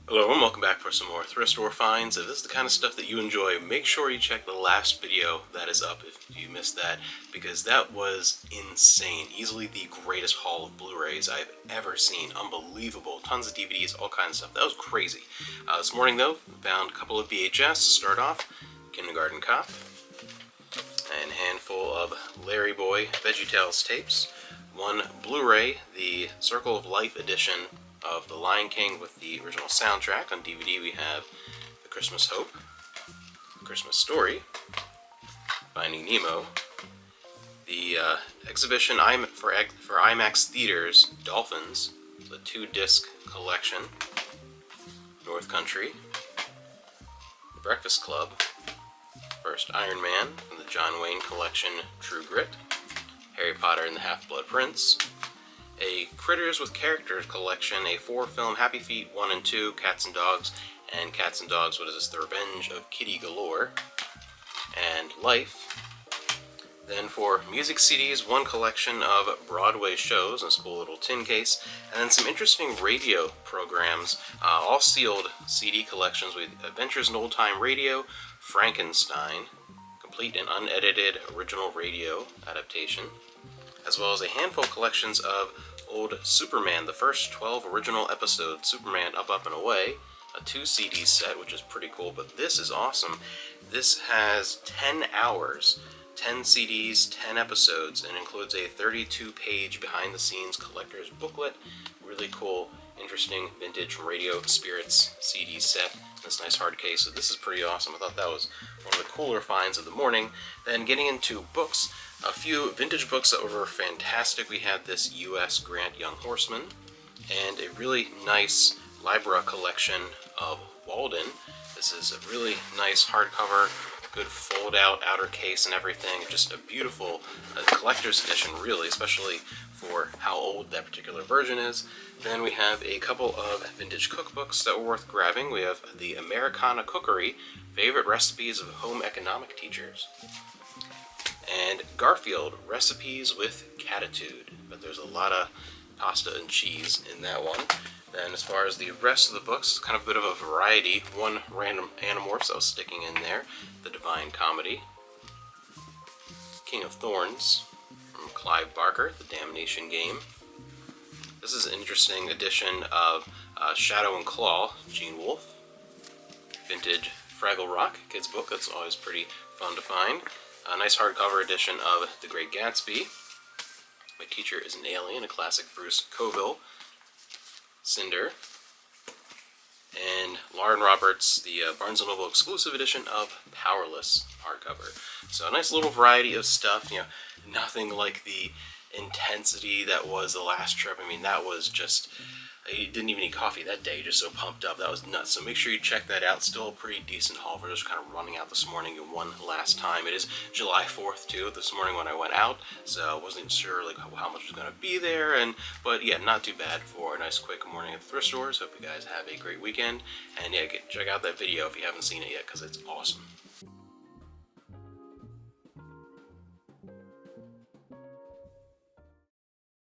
Hello and welcome back for some more thrift store finds. If this is the kind of stuff that you enjoy, make sure you check the last video that is up if you missed that, because that was insane. Easily the greatest haul of Blu-rays I've ever seen. Unbelievable. Tons of DVDs, all kinds of stuff. That was crazy. This morning though, found a couple of VHS. Start off, Kindergarten Cop, and a handful of Larry Boy VeggieTales tapes. One Blu-ray, the Circle of Life edition of The Lion King with the original soundtrack. On DVD we have The Christmas Hope, The Christmas Story, Finding Nemo, the exhibition for IMAX theaters, Dolphins, the 2-disc collection, North Country, The Breakfast Club, First Iron Man from the John Wayne collection, True Grit, Harry Potter and the Half-Blood Prince, a Critters with Characters collection, a 4-film Happy Feet 1 and 2, Cats and Dogs, and Cats and Dogs, what is this, The Revenge of Kitty Galore, and Life. Then for music CDs, one collection of Broadway shows in this cool little tin case, and then some interesting radio programs, all sealed CD collections with Adventures in Old Time Radio, Frankenstein, complete and unedited original radio adaptation, as well as a handful of collections of old Superman, the first 12 original episodes, Superman Up, Up, and Away, a 2 CD set, which is pretty cool, but this is awesome. This has 10 hours, 10 CDs, 10 episodes, and includes a 32-page behind-the-scenes collector's booklet. Really cool, interesting vintage Radio Spirits CD set. This nice hard case, so this is pretty awesome. I thought that was one of the cooler finds of the morning. Then getting into books, a few vintage books that were fantastic. We had this U.S. Grant Young Horseman, and a really nice Libra collection of Walden. This is a really nice hardcover, good fold-out outer case and everything. Just a beautiful collector's edition, really, especially for how old that particular version is. Then we have a couple of vintage cookbooks that were worth grabbing. We have the Americana Cookery, Favorite Recipes of Home Economic Teachers, and Garfield, Recipes with Catitude. But there's a lot of pasta and cheese in that one. Then as far as the rest of the books, kind of a bit of a variety. One random Animorphs that was sticking in there, The Divine Comedy, King of Thorns from Clive Barker, The Damnation Game. This is an interesting edition of Shadow and Claw, Gene Wolfe. Vintage Fraggle Rock kids book, that's always pretty fun to find. A nice hardcover edition of The Great Gatsby. My Teacher is an Alien, a classic Bruce Coville. Cinder. And Lauren Roberts, the Barnes & Noble exclusive edition of Powerless hardcover. So a nice little variety of stuff, nothing like the intensity that was the last trip. I mean, that was just, you didn't even need coffee that day, just so pumped up. That was nuts. So make sure you check that out. Still a pretty decent haul. We're just kind of running out this morning one last time. It is July 4th too, this morning when I went out, so I wasn't sure like how much was going to be there, but yeah, not too bad for a nice quick morning at the thrift stores. Hope you guys have a great weekend, and yeah, check out that video if you haven't seen it yet, because it's awesome.